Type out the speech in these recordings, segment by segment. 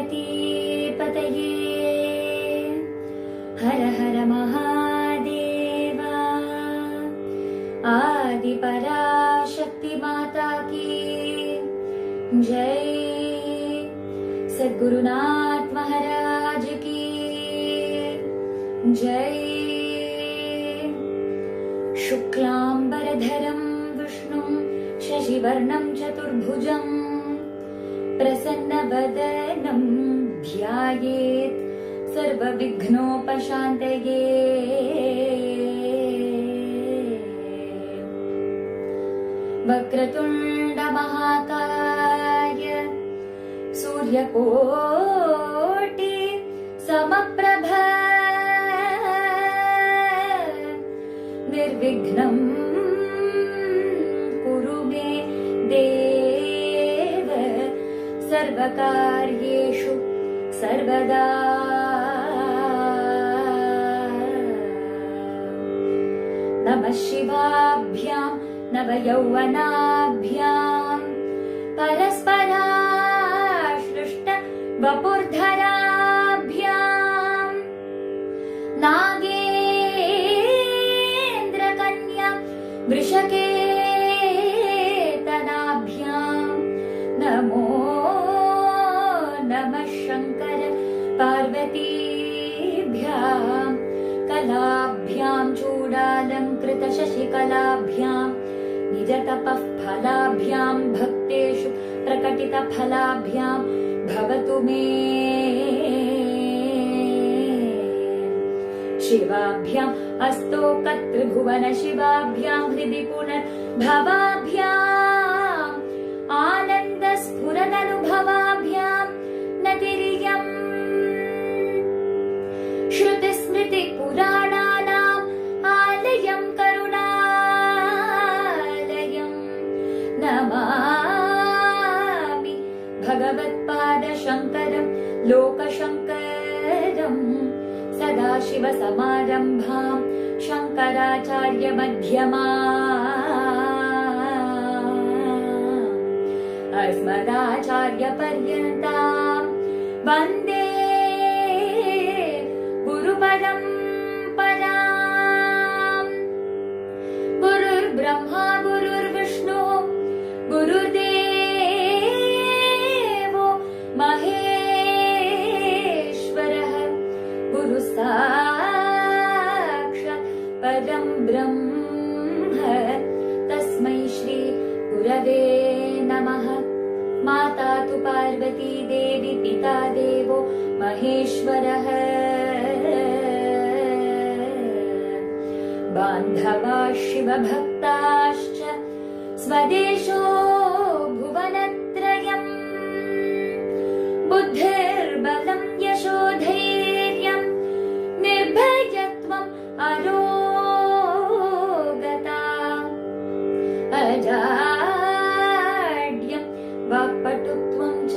पार्वती पतये हर हर महादेवा। आदि पराशक्ति माता की जय। सद्गुरुनाथ महाराज की जय। शुक्लांबरधरं विष्णुं शशिवर्णं चतुर्भुजं प्रसन्नवदनं ध्यायेत् सर्वविघ्नोपशान्तये। वक्रतुण्ड महाकाय सूर्यकोटि समप्रभ निर्विघ्नं कुरु मे देव सर्वकार्येषु सर्वदा। नमः शिवाभ्यां नवयौवनाभ्यां परस्पराश्लिष्ट वपुर्धराभ्यां नागेन्द्रकन्या वृषकेतनाभ्यां नमो नमः शङ्कर पार्वतीभ्यां कलाभ्यां चूडालङ्कृत शशिकलाभ्यां निजतपः फलाभ्यां भक्तेषु प्रकटितफलाभ्यां भवतु मे। शिवाभ्याम् अस्तोकत्रिभुवन शिवाभ्यां हृदि पुनर्भवाभ्याम् आनन्दस्फुरदनुभवाभ्यां नतिरियम् श्रुतिस्मृतिपुराणानाम् आलयं करुणालयं नमामि भगवत्पादशङ्करं लोकशङ्करं सदाशिवसमारम्भां शङ्कराचार्यमध्यमाम् अस्मदाचार्यपर्यन्तां वन्दे गुरुपरम्पराम्। गुरुर्ब्रह्मा गुरुर्विष्णुः गुरुर्देवो महेश्वरः गुरुसाक्षात् परं ब्रह्म तस्मै श्री गुरवे नमः। माता तु पार्वती देवी पिता देवो महेश्वरः बान्धवा शिवभक्ताश्च स्वदेशो भुवनत्रयम् बुद्धिर्बलं यशोधैर्यं निर्भयत्वम् अरोगता अजाड्यं वाक्पटुत्वं च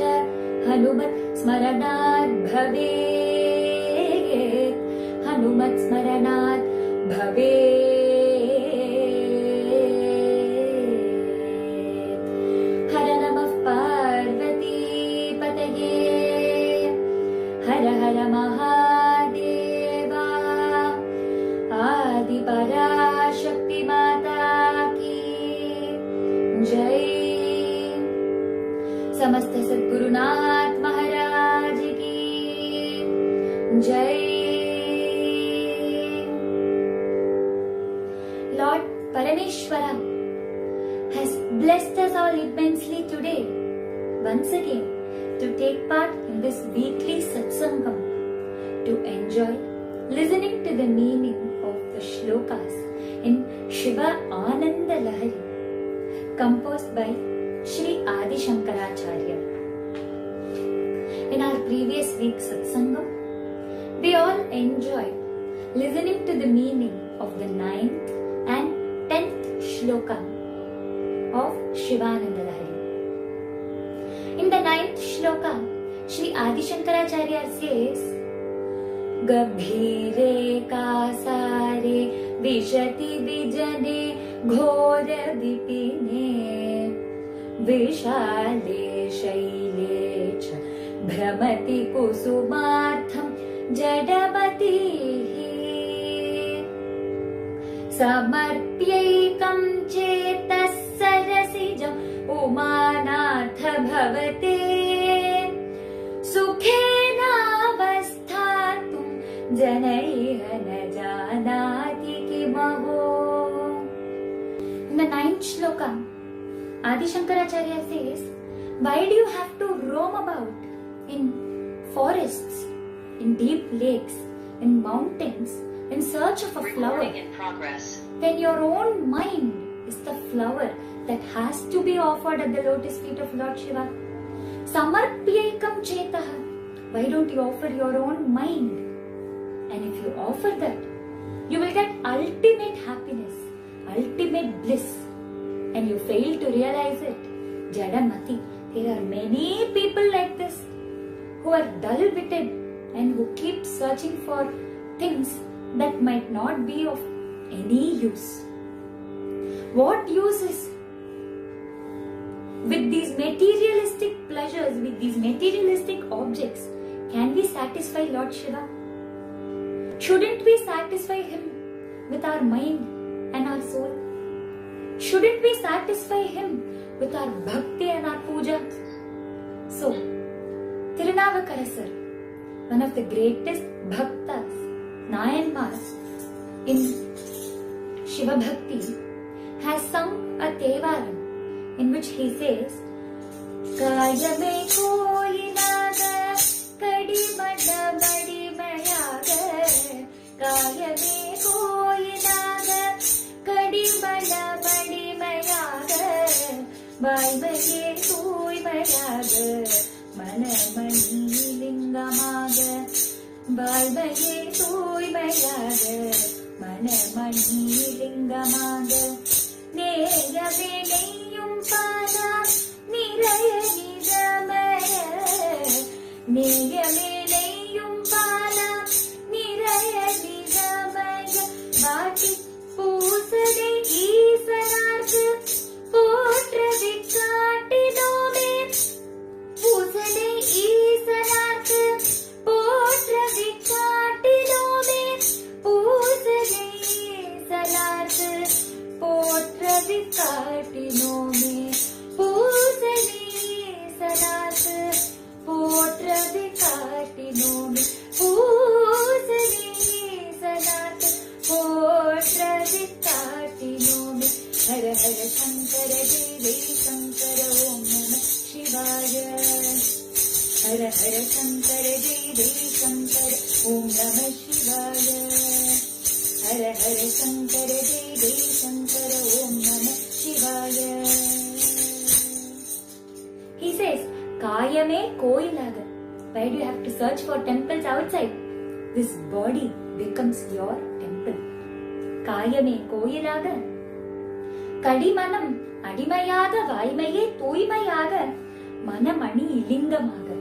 हनुमत् स्मरणात् भवेत् हनुमत् स्मरणात् भवेत्। हर नमः पार्वती पतये हर हर महादेवा। आदि पराशक्ति माता की जय। समस्त सद्गुरुनाथ महाराज की जय। Lord Parameshwara has blessed us all immensely today, once again, to take part in this weekly satsangam, to enjoy listening to the meaning of the shlokas in Shiva Ananda Lahari, composed by Sri Adi Shankaracharya. In our previous week's satsangam, we all enjoyed listening to the meaning of the 9th and 10th shloka of Shivananda Lahari. In the 9th shloka, Sri Adi Shankaracharya says, गभीरे Kasare विशति विजने घोर विपिने विशाले Shelley च भ्रमति कुसुमार्थं जडमतिः समर्प्यैकं चेतः सरसिजम् उमानाथ भवते सुखेनावस्थातुं जनैः न जानाति किमहो. In the 9th shloka, Adi Shankaracharya says, why do you have to roam about in forests, in deep lakes, in mountains, in search of a flower, when your own mind is the flower that has to be offered at the lotus feet of Lord Shiva? Samarpyaikam chetaha. Why don't you offer your own mind? And if you offer that, you will get ultimate happiness, ultimate bliss. And you fail to realize it. Jadamati. There are many people like this who are dull-witted and who keep searching for things that might not be of any use. What use is with these materialistic pleasures, with these materialistic objects, can we satisfy Lord Shiva? Shouldn't we satisfy Him with our mind and our soul? Shouldn't we satisfy Him with our bhakti and our puja? So, Tirunavakarasar, one of the greatest bhaktas, Nayanmars in Shiva Bhakti, has sung a Tevaram in which he says, Kayame koyinaga kadimada madimayaga, Kayame koyinaga kadimada madimayaga, Vaimaye tooimayaga, Manamani lingamaga, Vaimaye tooimayaga, Manamani lingamaga, Neyave neyum pala niraya nidamaya, Neyave neyum pala niraya nidamaya, Vaati பூசனை ஈசனார்க்கு போற்றவி காட்டினோமே, பூசனை ஈசனார்க்கு போற்றவி காட்டினோமே, பூசனை ஈசனார்க்கு போற்றவி காட்டினோமே, பூசனை ஈசனார்க்கு போற்றவி காட்டினோமே, பூசனை ஈசனார்க்கு போற்றவி காட்டினோமே. ஹர ஹர சங்கர ஜெய சங்கர ஓம் நம சிவாய. ஹர ஹர சங்கர ஜெய சங்கர ஓம் நம சிவாய. ஹர ஹர சங்கர ஜெய சங்கர ஓம் நம சிவாய. He says, Kayame koyilaga. Why do you have to search for temples outside? This body becomes your temple. Kayame koyilaga. Kadimanam adimayaga vaimaye toimayaga, manamani lingamaga.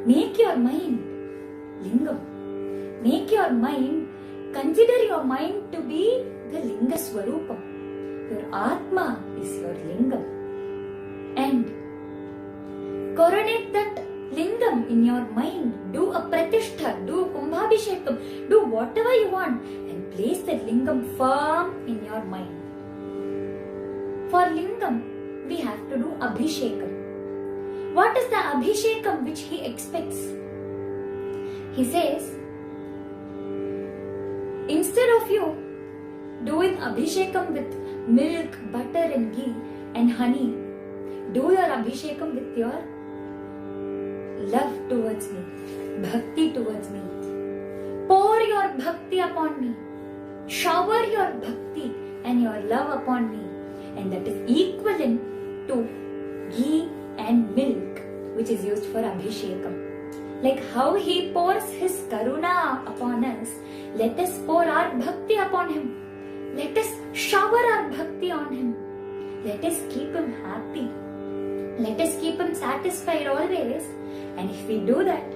Make your mind lingam. Make your mind, consider your mind to be the linga swarupam. Your atma is your lingam. And coronate that lingam in your mind. Do a pratishtha, do kumbhabhishekam, do whatever you want and place that lingam firm in your mind. For lingam, we have to do abhishekam. What is the abhishekam which he expects? He says, instead of you doing abhishekam with milk, butter and ghee and honey, do your abhishekam with your love towards me, bhakti towards me. Pour your bhakti upon me. Shower your bhakti and your love upon me. And that is equivalent to ghee and milk, which is used for abhishekam. Like how he pours his karuna upon us, let us pour our bhakti upon him. Let us shower our bhakti on him. Let us keep him happy. Let us keep him satisfied always. And if we do that,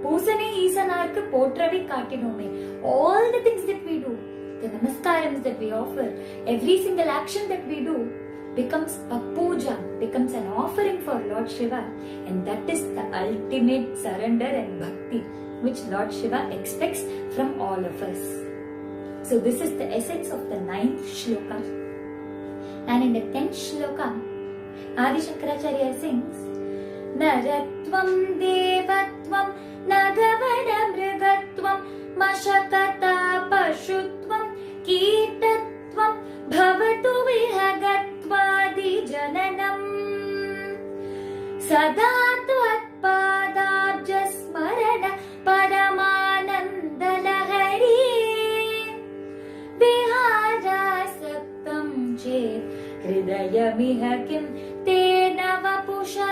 Pusane Isanarka Potravi Katinome, all the things that we do, the namaskarams that we offer, every single action that we do, becomes a puja, becomes an offering for Lord Shiva, and that is the ultimate surrender and bhakti which Lord Shiva expects from all of us. So this is the essence of the 9th shloka. And in the 10th shloka, Adi Shankaracharya sings, Naratvam devatvam nagavana mrigatvam mashakata pashutvam kirtatvam bhavatu vihagattvadi jananam sada tvatpadabja smarana paramananda lahari viharasaktam chet hridayamiha kim tena vapusha.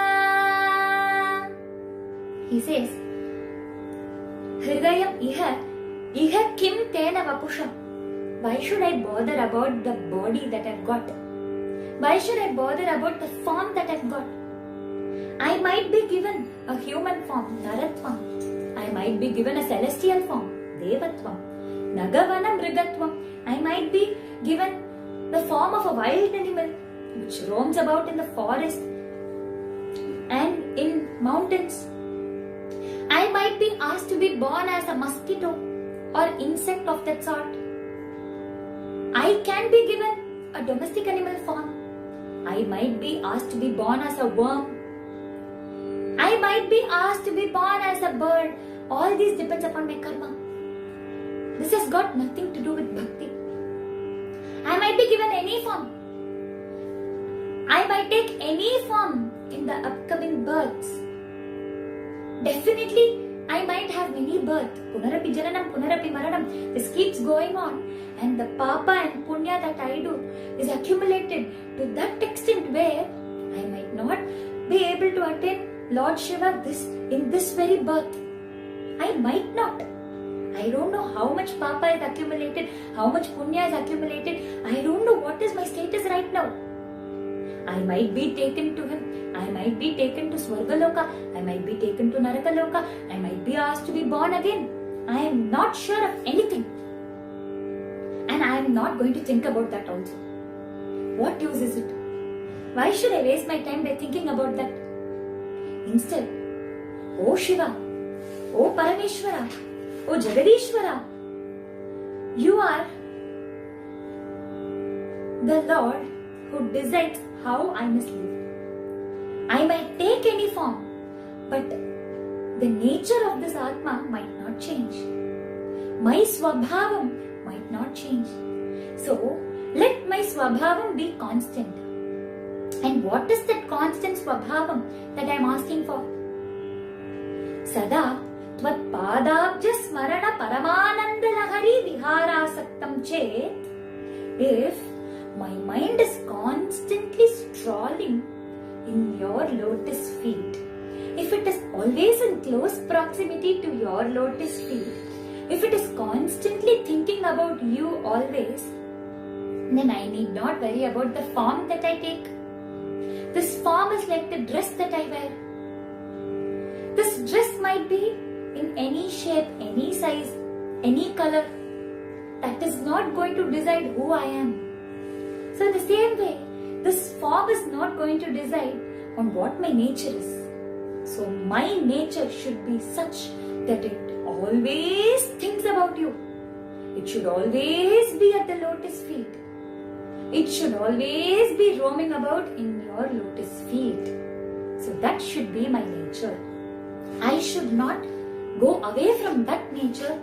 He says, Hridayam iha kim tena vapusha. Why should I bother about the body that I've got? Why should I bother about the form that I've got? I might be given a human form, Naratvam. I might be given a celestial form, Devatvam. Nagavana Mrigatvam. I might be given the form of a wild animal which roams about in the forest and in mountains. I might be asked to be born as a mosquito or insect of that sort. I can be given a domestic animal form. I might be asked to be born as a worm. I might be asked to be born as a bird. All these depends upon my karma. This has got nothing to do with bhakti. I might be given any form. I might take any form in the upcoming births. Definitely, I might have many births. Punarapi jananam, punarapi maranam. This keeps going on, and the papa and punya that I do is accumulated to that extent where I might not be able to attain Lord Shiva in this very birth. I might not. I don't know how much papa is accumulated, how much punya is accumulated. I don't know what is my status right now. I might be taken to him. I might be taken to Swargaloka. I might be taken to Narakaloka. I might be asked to be born again. I am not sure of anything. And I am not going to think about that also. What use is it? Why should I waste my time by thinking about that? Instead, O Shiva, O Parameshwara, O Jagadishwara, you are the Lord who decides how I must live. I might take any form, but the nature of this Atma might not change. My Swabhavam might not change. So, let my Swabhavam be constant. And what is that constant Swabhavam that I am asking for? Sada Tvat Padabja Smarana Paramananda Lahari Viharasaktam Chet. If my mind is constantly strolling in your lotus feet, if it is always in close proximity to your lotus feet, if it is constantly thinking about you always, then I need not worry about the form that I take. This form is like the dress that I wear. This dress might be in any shape, any size, any color. That is not going to decide who I am. So in the same way, this form is not going to decide on what my nature is. So my nature should be such that it always thinks about you. It should always be at the lotus feet. It should always be roaming about in your lotus feet. So that should be my nature. I should not go away from that nature,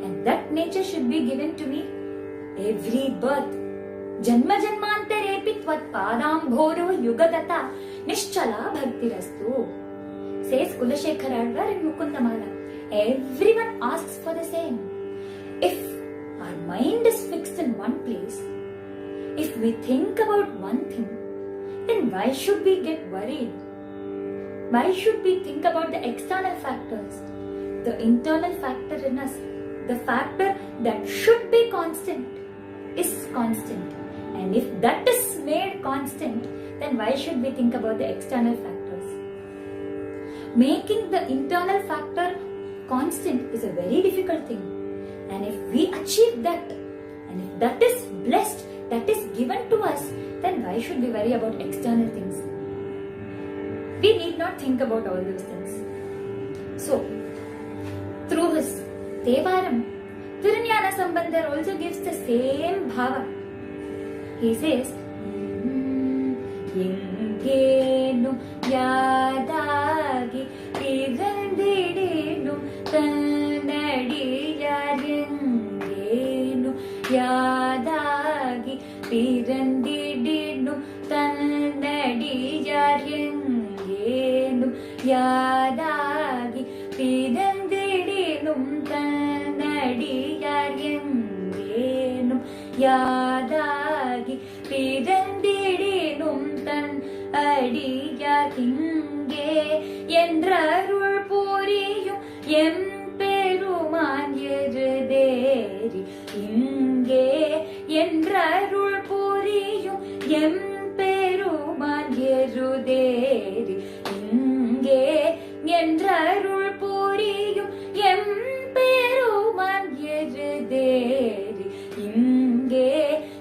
and that nature should be given to me every birth. Janma janmantarepi tvat padambhoro yugadata nischala bhaktirastu, says Kulashekar Alvar in Mukundamala. Everyone asks for the same. If our mind is fixed in one place, if we think about one thing, then why should we get worried? Why should we think about the external factors? The internal factor in us, the factor that should be constant, is constant. And if that is made constant, then why should we think about the external factors? Making the internal factor constant is a very difficult thing. And if we achieve that, and if that is blessed that is given to us, then why should we worry about external things? We need not think about all those things. So, through his Devaram, Viranyana Sambandar also gives the same bhava. He says, Yengenu Yadagi Pirandidinu Tannadiyar Yengenu Yadagi Pirandidinu Tannadiyar Yengenu Yadagi Pirandidinu Tannadiyar Yengenu Yadagi Pirandidinum Tan Adiyar Inge Endrarul Puriyum Emperuman Yeruderi Inge Endrarul Puriyum Emperuman Yeruderi Inge Endrarul Puriyum Emperuman Yeruderi Inge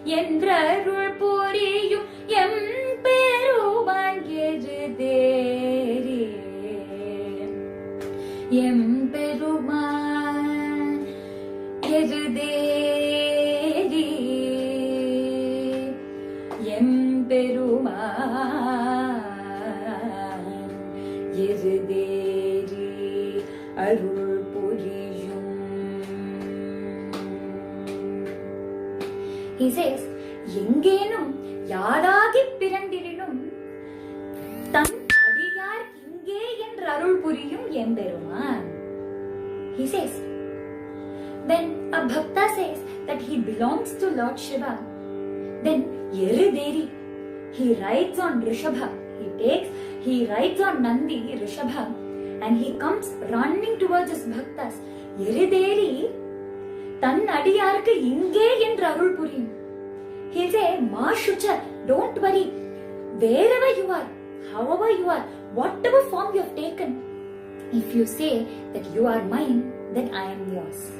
Endrarul Puriyum Emperuman Yeruderi Emperuman Yeruderi Emperuman Yeruderi Arul Puriyum. He says, Yengenum Yadagi Pirandidinum Tan Adiyar Inge Endrarul Puriyum Emperuman. He says, when a bhakta says that he belongs to Lord Shiva, then Yeruderi, he rides on Rishabha, he rides on Nandi, Rishabha, and he comes running towards his bhaktas. Yeruderi, Tan Adiyarku Inge Endrarul Puriyum. He'll say, Ma Shucha, don't worry. Wherever you are, however you are, whatever form you have taken, if you say that you are mine, then I am yours.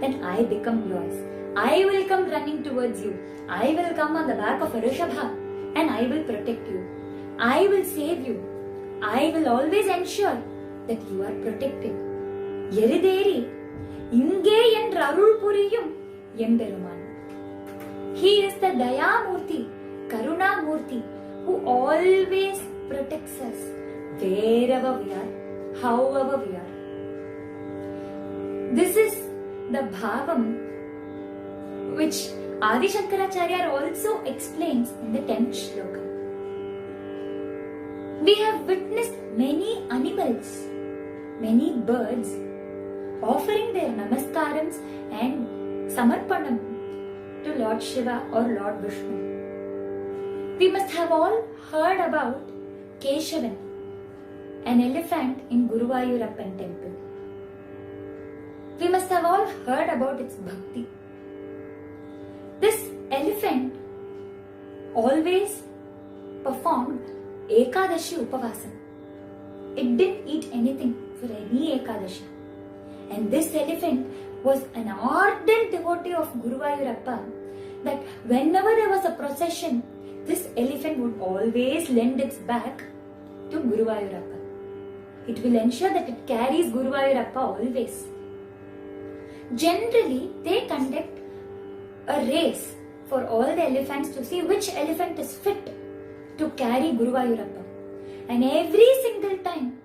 Then I become yours. I will come running towards you. I will come on the back of a Rishabha and I will protect you. I will save you. I will always ensure that you are protected. Yeruderi, Inge Endrarul Puriyum Emperuman. He is the Daya Murti, Karuna Murti, who always protects us wherever we are, however we are. This is the bhavam which Adi Shankaracharya also explains in the 10th shloka. We have witnessed many animals, many birds offering their namaskarams and samarpanam to Lord Shiva or Lord Vishnu. We must have all heard about Keshavan, an elephant in Guruvayurappan temple. We must have all heard about its bhakti. This elephant always performed Ekadashi Upavasam. It didn't eat anything for any Ekadashi. And this elephant was an ardent devotee of Guruvayurappa, that whenever there was a procession, this elephant would always lend its back to Guruvayurappa. It will ensure that it carries Guruvayurappa always. Generally, they conduct a race for all the elephants to see which elephant is fit to carry Guruvayurappa. And every single time,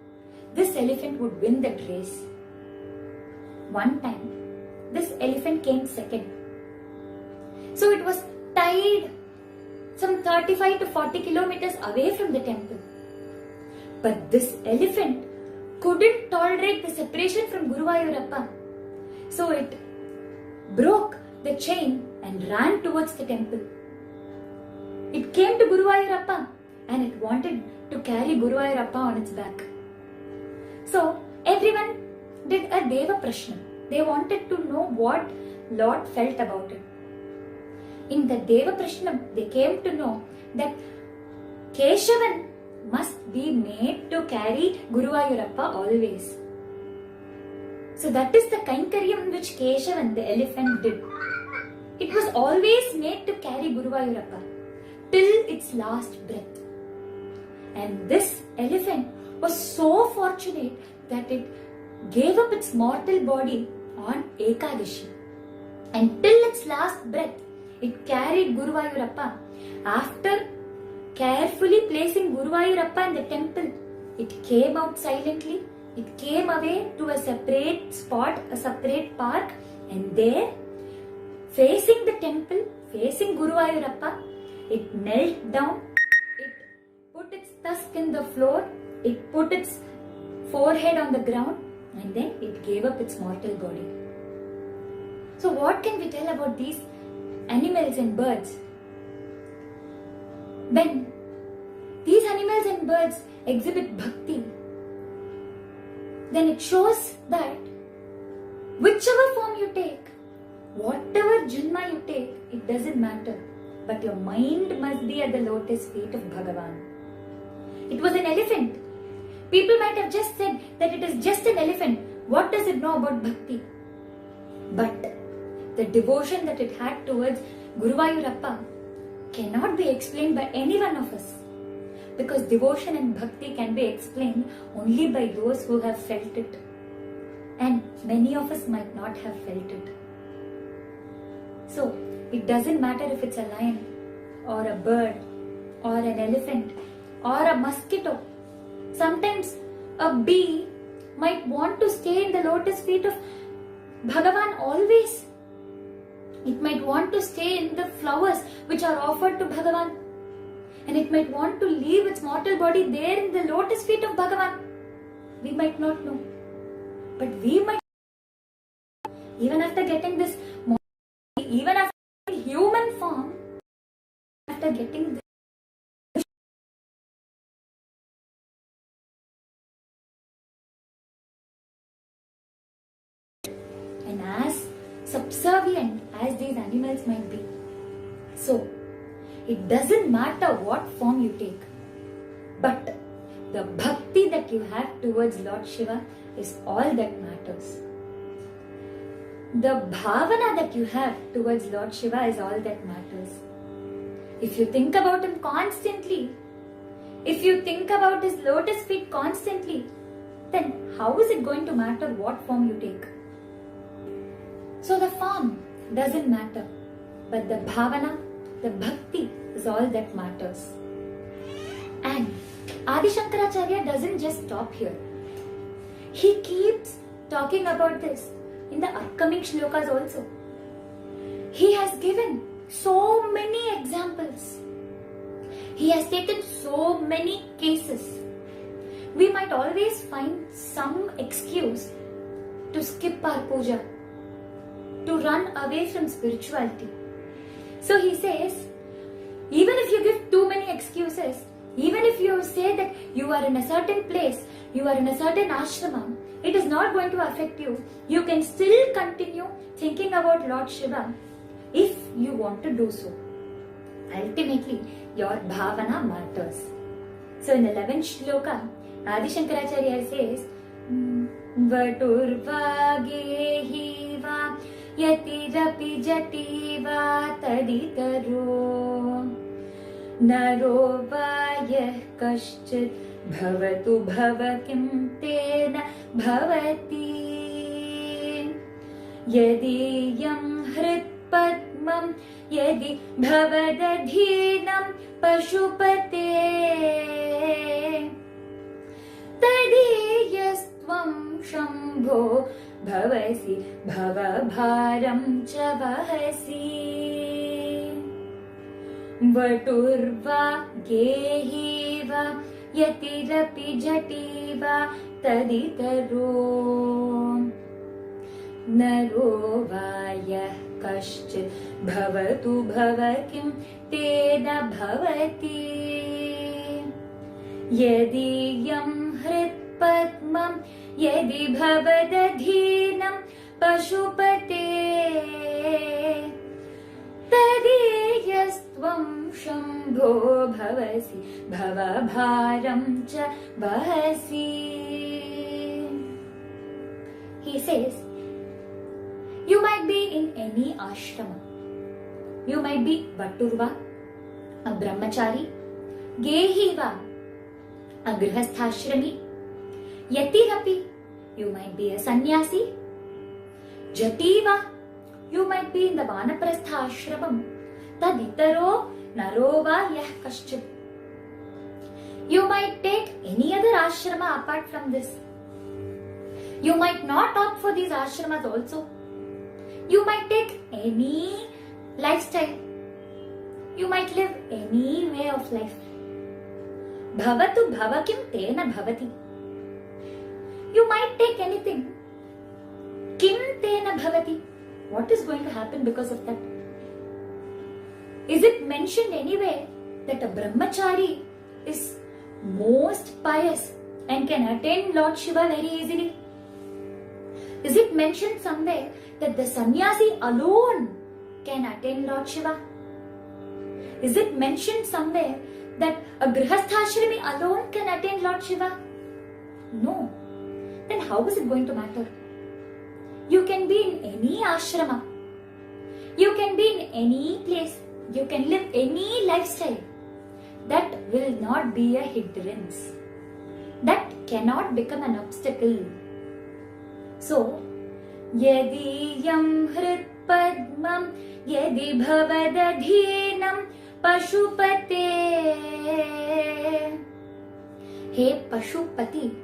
this elephant would win that race. One time, this elephant came second. So it was tied some 35 to 40 kilometers away from the temple. But this elephant couldn't tolerate the separation from Guruvayurappa. So it broke the chain and ran towards the temple. It came to Guruvayurappa and it wanted to carry Guruvayurappa on its back. So everyone did a Deva Prashna. They wanted to know what Lord felt about it. In the Deva Prashna, they came to know that Keshavan must be made to carry Guruvayurappa always. So that is the Kainkaryam which Keshavan, the elephant, did. it was always made to carry Guruvayurappa till its last breath. And this elephant was so fortunate that it gave up its mortal body on Ekadashi. And till its last breath, it carried Guruvayurappa. After carefully placing Guruvayurappa in the temple, it came out silently. It came away to a separate spot, a separate park, and there, facing the temple, facing Guruvayurappa, it knelt down. It put its tusk in the floor. It put its forehead on the ground, and then it gave up its mortal body. So what can we tell about these animals and birds? When these animals and birds exhibit bhakti, then it shows that whichever form you take, whatever janma you take, it doesn't matter. But your mind must be at the lotus feet of Bhagavan. It was an elephant. People might have just said that it is just an elephant. What does it know about bhakti? But the devotion that it had towards Guruvayurappa cannot be explained by any one of us. Because devotion and bhakti can be explained only by those who have felt it. And many of us might not have felt it. So, it doesn't matter if it's a lion, or a bird, or an elephant, or a mosquito. Sometimes a bee might want to stay in the lotus feet of Bhagavan always. It might want to stay in the flowers which are offered to Bhagavan. And it might want to leave its mortal body there in the lotus feet of Bhagavan. We might not know. But we might, even after getting this, even after human form, after getting this, and as subservient as these animals might be, so it doesn't matter what form you take, but the bhakti that you have towards Lord Shiva is all that matters. The bhavana that you have towards Lord Shiva is all that matters. If you think about him constantly, if you think about his lotus feet constantly, then how is it going to matter what form you take? So the form doesn't matter, but the bhavana, the bhakti is all that matters. And Adi Shankaracharya doesn't just stop here. He keeps talking about this in the upcoming shlokas also. He has given so many examples. He has taken so many cases. We might always find some excuse to skip our puja, to run away from spirituality. So he says, even if you give too many excuses, even if you say that you are in a certain place, you are in a certain ashrama, it is not going to affect you. You can still continue thinking about Lord Shiva if you want to do so. Ultimately, your bhavana matters. So in the 11th shloka, Adi Shankaracharya says, Vaturvagehi va yatirapi jativa taditaro naro vayah kaschit bhavatu bhavakim tena bhavati yadi yam hrit padmam yadi bhavadadhinam pashupate tadiyastvam shambho bhavasi bhavabharam cha vahasi vaturva gehiva yatirapi jativa taditaro naro vayah kaschit bhavatu bhavakim tena bhavati yadi yam hrit padmam yadi bhavadadhinam pashupate tadiyastvam shambho bhavasi bhavabharam cha vahasi. He says, you might be in any ashrama, You might be Vatturva, a Brahmachari, Gehiva, a Grihastha-ashrami, Yatirapi, you might be a sannyasi, Jativa, you might be in the Vanaprastha ashramam, Taditaro Narova Yah Kaschit. You might take any other ashrama apart from this. You might not opt for these ashramas also. You might take any lifestyle. You might live any way of life. Bhavatu bhavakim tena bhavati. You might take anything. Kim tena bhavati. What is going to happen because of that? Is it mentioned anywhere that a brahmachari is most pious and can attain Lord Shiva very easily? Is it mentioned somewhere that the sannyasi alone can attain Lord Shiva? Is it mentioned somewhere that a grihastha-ashrami alone can attain Lord Shiva? No. Then how is it going to matter? You can be in any ashrama. You can be in any place. You can live any lifestyle. That will not be a hindrance. That cannot become an obstacle. So, Yadiyam hrit padmam yadi bhavadadhinam pashupate. Hey Pashupati,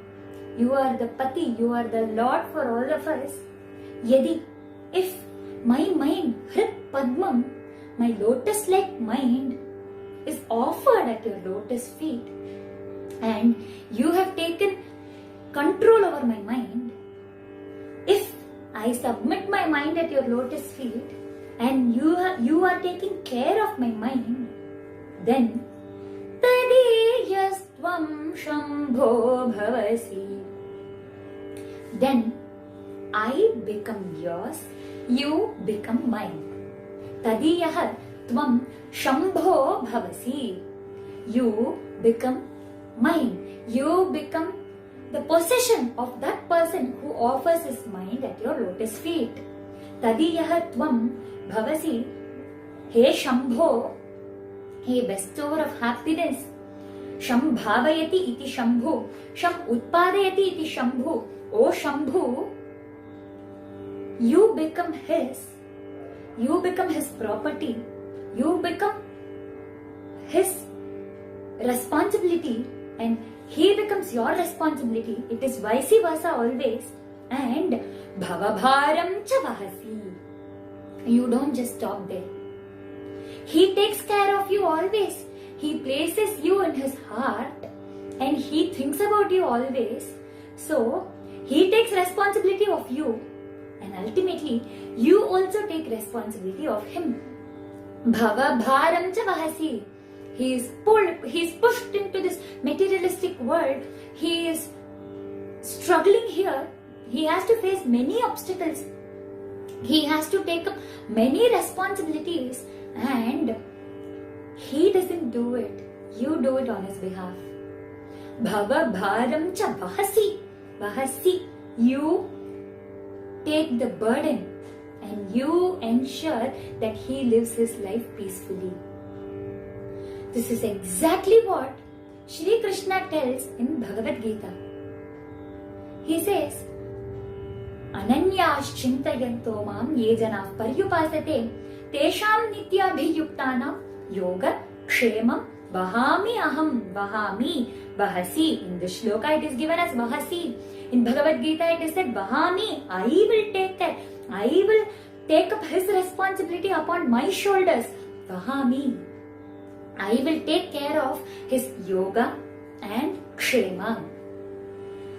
you are the Pati, you are the Lord for all of us. Yadi, if my mind, hrit padmam, my lotus-like mind is offered at your lotus feet and you have taken control over my mind, if I submit my mind at your lotus feet and you are taking care of my mind, then tadiyastvam shambho bhavasi. Then I become yours, you become mine. Tadiyah tvam shambho bhavasi. You become mine. You become the possession of that person who offers his mind at your lotus feet. Tadiyah tvam bhavasi. Hey Shambho, hey bestower of happiness. Sham bhavayati iti Shambhu. Sham utpadayati iti Shambhu. O Shambhu, you become his. You become his property. You become his responsibility and he becomes your responsibility. It is vice versa always. And bhavabharam cha vahasi. You don't just stop there. He takes care of you always. He places you in his heart and he thinks about you always. So, he takes responsibility of you and ultimately you also take responsibility of him. Bhavabharam cha vahasi. He is pushed into this materialistic world. He is struggling here. He has to face many obstacles. He has to take up many responsibilities and he doesn't do it. You do it on his behalf. Bhavabharam cha vahasi. Vahasi. You take the burden and you ensure that he lives his life peacefully. This is exactly what Shri Krishna tells in Bhagavad Gita. He says, Ananyas chintayanto mam ye janah paryupasate tesham nityabhiyuktanam yoga kshemam vahami aham vahami vahasi. In the shloka it is given as vahasi. In Bhagavad Gita it is said vahami. I will take care. I will take up his responsibility upon my shoulders. Vahami. I will take care of his yoga and kshema.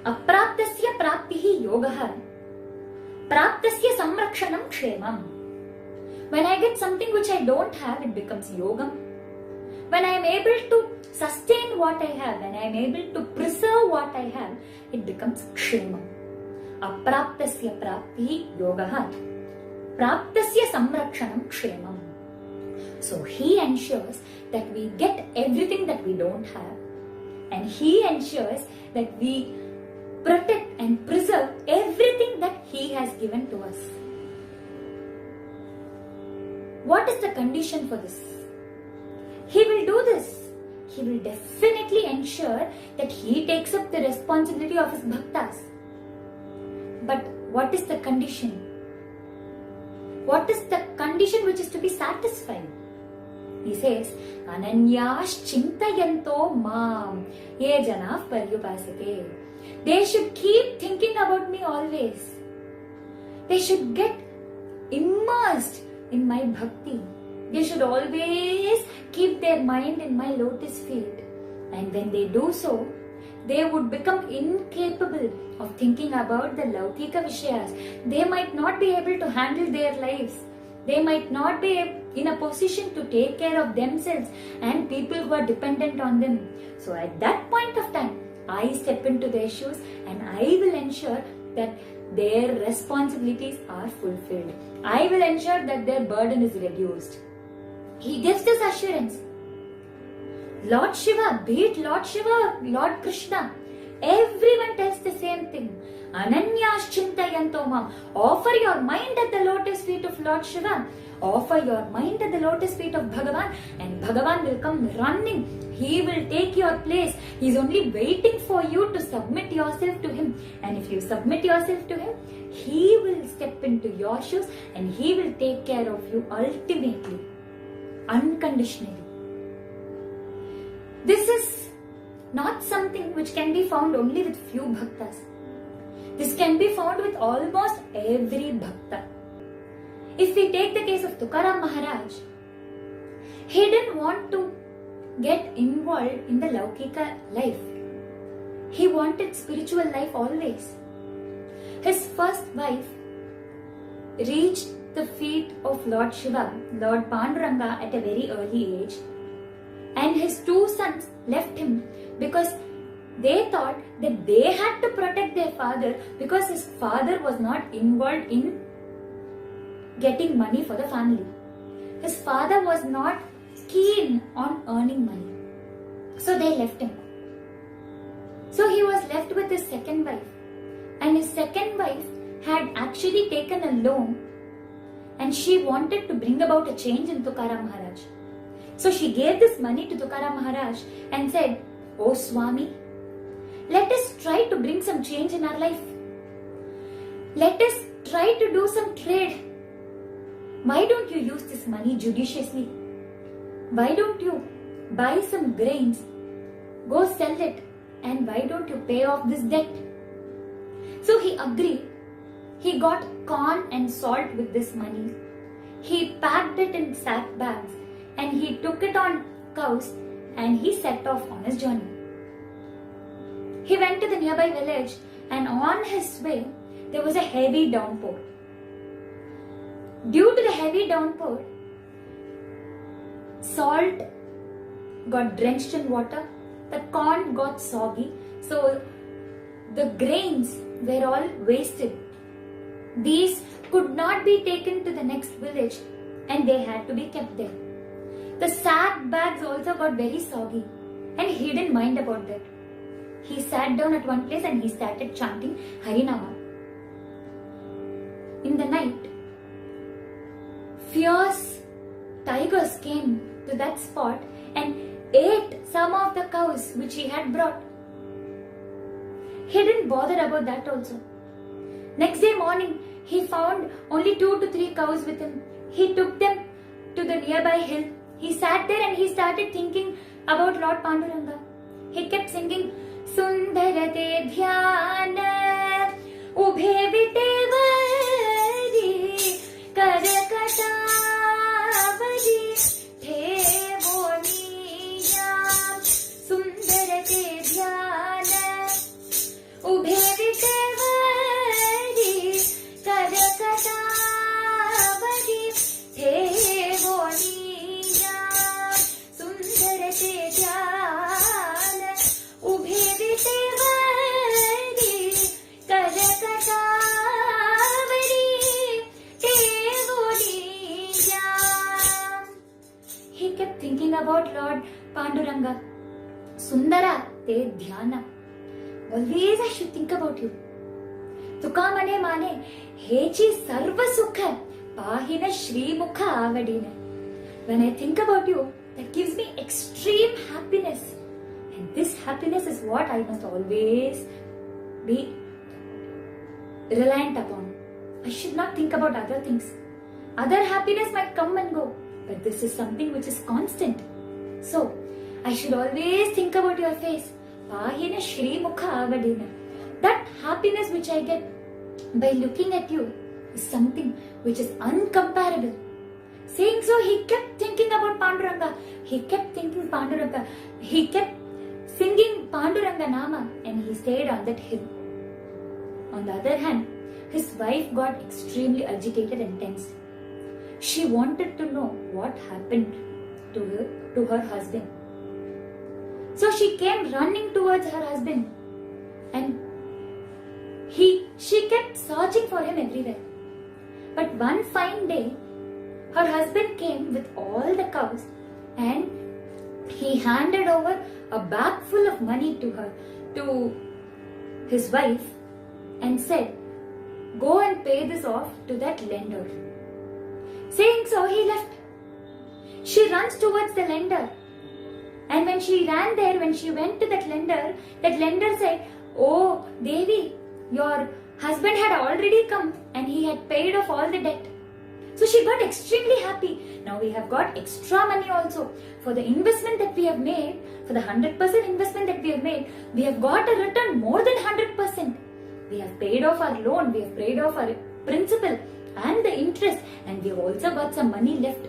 Apraptasya praptihi yogaha. Praptasya samrakshanam kshemam. When I get something which I don't have, it becomes yogam. When I am able to sustain what I have, when I am able to preserve what I have, it becomes kshemam. Apraptasya praptihi yogaha. Praptasya samrakshanam kshemam. So he ensures that we get everything that we don't have and he ensures that we protect and preserve everything that he has given to us. What is the condition for this? He will do this. He will definitely ensure that he takes up the responsibility of his bhaktas. But what is the condition? What is the condition which is to be satisfied? He says, Ananyas chintayanto mam ye jana paryupasate. They should keep thinking about me always. They should get immersed in my bhakti. They should always keep their mind in my lotus feet. And when they do so, they would become incapable of thinking about the Laukika Vishayas. They might not be able to handle their lives. They might not be in a position to take care of themselves and people who are dependent on them. So at that point of time, I step into their shoes and I will ensure that their responsibilities are fulfilled. I will ensure that their burden is reduced. He gives this assurance. Lord Shiva, be it Lord Shiva or Lord Krishna, everyone tells the same thing. Ananyas chintayanto mam. Offer your mind at the lotus feet of Lord Shiva. Offer your mind at the lotus feet of Bhagavan, and Bhagavan will come running. He will take your place. He is only waiting for you to submit yourself to him. And if you submit yourself to him, he will step into your shoes and he will take care of you ultimately, unconditionally. This is not something which can be found only with few bhaktas. This can be found with almost every bhakta. If we take the case of Tukaram Maharaj, he didn't want to get involved in the Laukika life. He wanted spiritual life always. His first wife reached the feet of Lord Shiva, Lord Panduranga, at a very early age, and his two sons left him because they thought that they had to protect their father because his father was not involved in getting money for the family. His father was not keen on earning money. So they left him. So he was left with his second wife. And his second wife had actually taken a loan and she wanted to bring about a change in Tukaram Maharaj. So she gave this money to Tukaram Maharaj and said, "Oh Swami, let us try to bring some change in our life. Let us try to do some trade. Why don't you use this money judiciously? Why don't you buy some grains, go sell it, and why don't you pay off this debt?" So he agreed. He got corn and salt with this money. He packed it in sack bags and he took it on cows and he set off on his journey. He went to the nearby village and on his way there was a heavy downpour. Due to the heavy downpour, salt got drenched in water, the corn got soggy, so the grains were all wasted. These could not be taken to the next village and they had to be kept there. The sack bags also got very soggy and he didn't mind about that. He sat down at one place and he started chanting Harinama. In the night, fierce tigers came to that spot and ate some of the cows which he had brought. He didn't bother about that also. Next day morning, he found only 2 to 3 cows with him. He took them to the nearby hill. He sat there and he started thinking about Lord Panduranga. He kept singing, Sundarate dhyana ubhe vitevari karakatavari thevoniyam Sundarate dhyana ubhe vitevari karakatavari thevoniyam Sundarate dhyana ubhe vitevari karakatavari thevoniyam. He kept thinking about Lord Panduranga. Sundara te dhyana. Always I should think about you. तुका मने माने हेची सर्व सुख Pahina Shri Mukha Avadina. When I think about you, that gives me extreme happiness. And this happiness is what I must always be reliant upon. I should not think about other things. Other happiness might come and go, but this is something which is constant. So, I should always think about your face. Pahina Shri Mukha Avadina. That happiness which I get by looking at you is something which is uncomparable. Saying so, he kept thinking about Panduranga. He kept thinking Panduranga. He kept singing Panduranga Nama, and he stayed on that hill. On the other hand, his wife got extremely agitated and tense. She wanted to know what happened to her husband. So she came running towards her husband, and she kept searching for him everywhere. But one fine day, her husband came with all the cows, and he handed over a bag full of money to his wife, and said, "Go and pay this off to that lender." Saying so, he left. She runs towards the lender, and when she ran there, when she went to that lender said, "Oh, Devi, your husband had already come and he had paid off all the debt." So she got extremely happy. Now we have got extra money also. For the investment that we have made, for the 100% investment that we have made, we have got a return more than 100%. We have paid off our loan, we have paid off our principal and the interest, and we have also got some money left.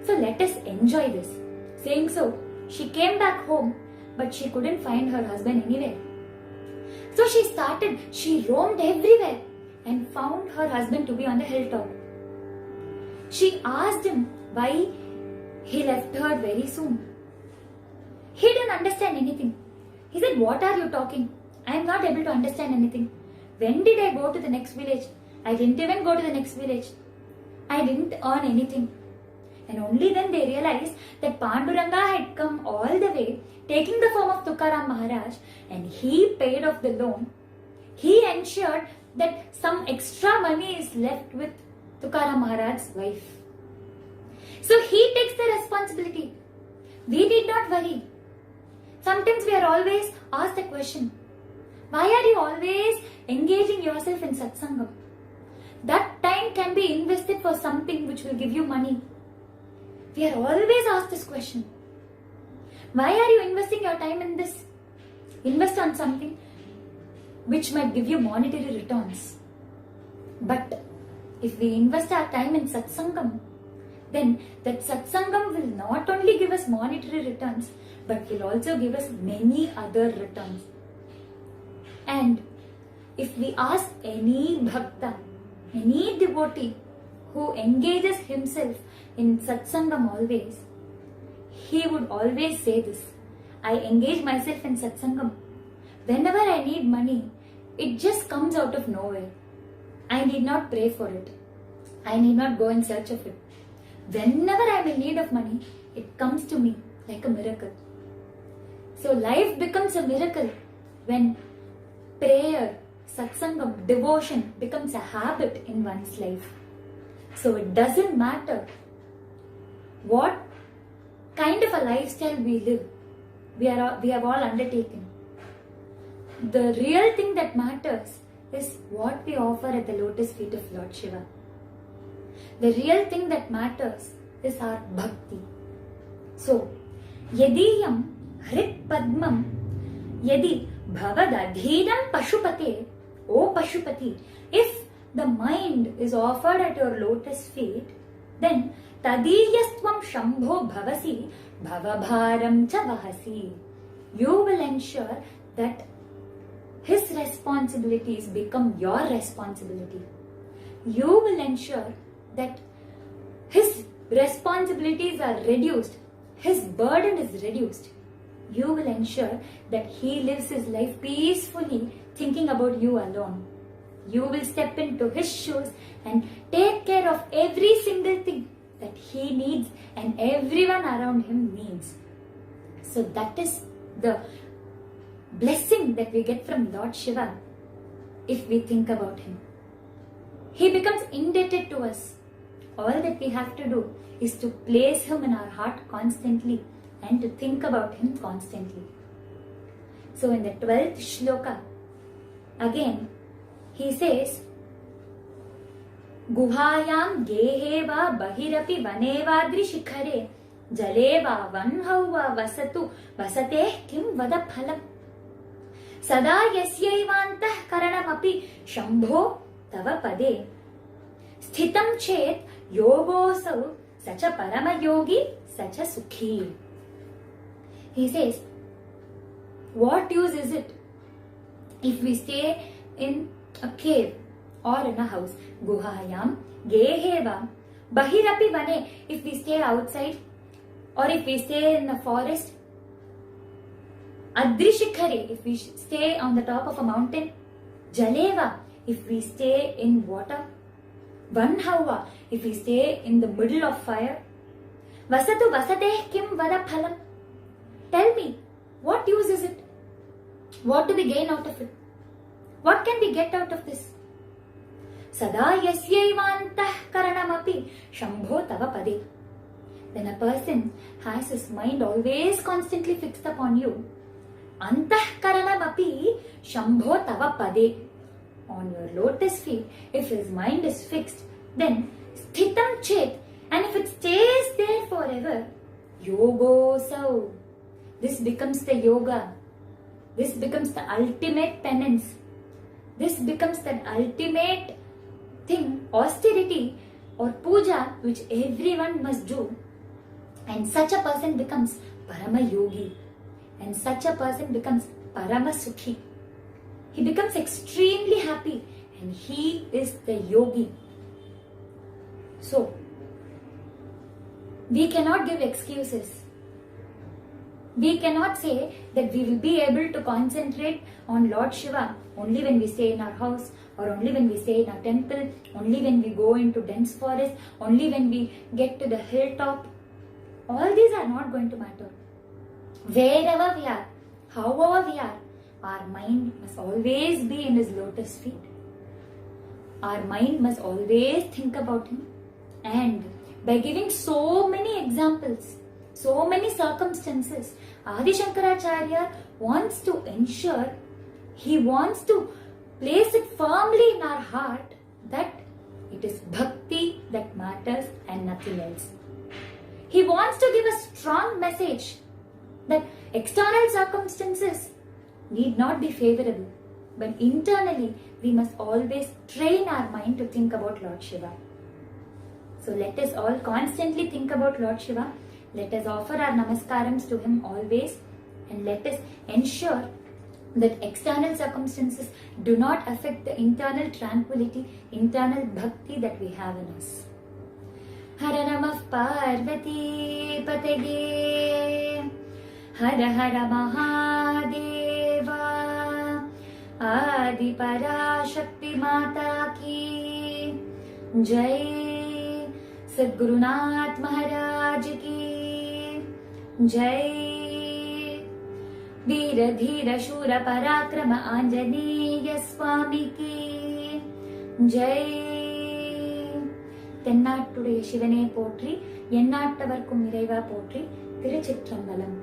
So let us enjoy this. Saying so, she came back home, but she couldn't find her husband anywhere. So she roamed everywhere and found her husband to be on the hilltop. She asked him why he left her very soon. He didn't understand anything. He said, "What are you talking? I am not able to understand anything. When did I go to the next village? I didn't even go to the next village. I didn't earn anything." And only then they realized that Panduranga had come all the way, taking the form of Tukaram Maharaj, and he paid off the loan. He ensured that some extra money is left with Tukaram Maharaj's wife. So he takes the responsibility. We need not worry. Sometimes we are always asked the question, why are you always engaging yourself in satsangam? That time can be invested for something which will give you money. We are always asked this question. Why are you investing your time in this? Invest on something which might give you monetary returns. But if we invest our time in satsangam, then that satsangam will not only give us monetary returns, but will also give us many other returns. And if we ask any bhakta, any devotee who engages himself in satsangam always, he would always say this: I engage myself in satsangam. Whenever I need money, it just comes out of nowhere. I need not pray for it. I need not go in search of it. Whenever I am in need of money, it comes to me like a miracle. So life becomes a miracle when prayer, satsangam, devotion becomes a habit in one's life. So it doesn't matter what kind of a lifestyle we live, we have all undertaken. The real thing that matters is what we offer at the lotus feet of Lord Shiva. The real thing that matters is our bhakti. So, yadiyam hrit padmam yadi bhavadadhinam pashupate, O Pashupati, if the mind is offered at your lotus feet, then tadiryastvam shambho bhavasi bhavabharam cha vahasi. You will ensure that his responsibilities become your responsibility. You will ensure that his responsibilities are reduced, his burden is reduced. You will ensure that he lives his life peacefully, thinking about you alone. You will step into his shoes and take care of every single thing that he needs and everyone around him needs. So that is the blessing that we get from Lord Shiva if we think about him. He becomes indebted to us all that we have to do is to place him in our heart constantly and to think about him constantly. So in the 12th shloka, again, he says, Guhayam gehe va bahirapi vane vadri shikhare jale va vanhau va vasatu vasate kim vada phalam sada yasyaivaantah karanamapi shambho tava pade sthitam chet yogosau sacha parama yogi sacha sukhi. He says, what use is it if we stay in a cave or in a house? Guhayam geheva bahirapi vane, if we stay outside or if we stay in the forest. Adrishikhare, if we stay on the top of a mountain. Jaleva, if we stay in water. Vanhava, if we stay in the middle of fire. Vasatu vasate kim vada phalam. Tell me, what use is it? What do we gain out of it? What can we get out of this? Sada yasyaivaantah karanamapi shambho tava pade. When a person has his mind always constantly fixed upon you, antah karanamapi shambho tava pade. On your lotus feet, if his mind is fixed, then sthitam chet, and if it stays there forever, yogosau. This becomes the yoga. This becomes the ultimate penance. This becomes the ultimate thing, austerity or puja, which everyone must do. And such a person becomes Parama Yogi. And such a person becomes Parama Sukhi. He becomes extremely happy and he is the yogi. So, we cannot give excuses. We cannot say that we will be able to concentrate on Lord Shiva only when we stay in our house, or only when we stay in our temple, only when we go into dense forest, only when we get to the hilltop. All these are not going to matter. Wherever we are, however we are, our mind must always be in his lotus feet. Our mind must always think about him. And by giving so many examples, so many circumstances, Adi Shankaracharya wants to ensure, he wants to place it firmly in our heart that it is bhakti that matters and nothing else. He wants to give a strong message that external circumstances need not be favorable, but internally we must always train our mind to think about Lord Shiva. So let us all constantly think about Lord Shiva. Let us offer our namaskarams to him always, and let us ensure that external circumstances do not affect the internal tranquility, internal bhakti that we have in us. Hara Namah Parvati Patage, Hara Hara Mahadeva, Adi Parashakti Mata Ki Jai, Sadgurunath Maharaj Ki Jai, Veera Dheera Shura Parakrama Anjaneya Swami Ki Jai. தென்னாட்டுடைய சிவனே போற்றி, எந்நாட்டவர்க்கும் இறைவா போற்றி. திருச்சிற்றம்பலம்.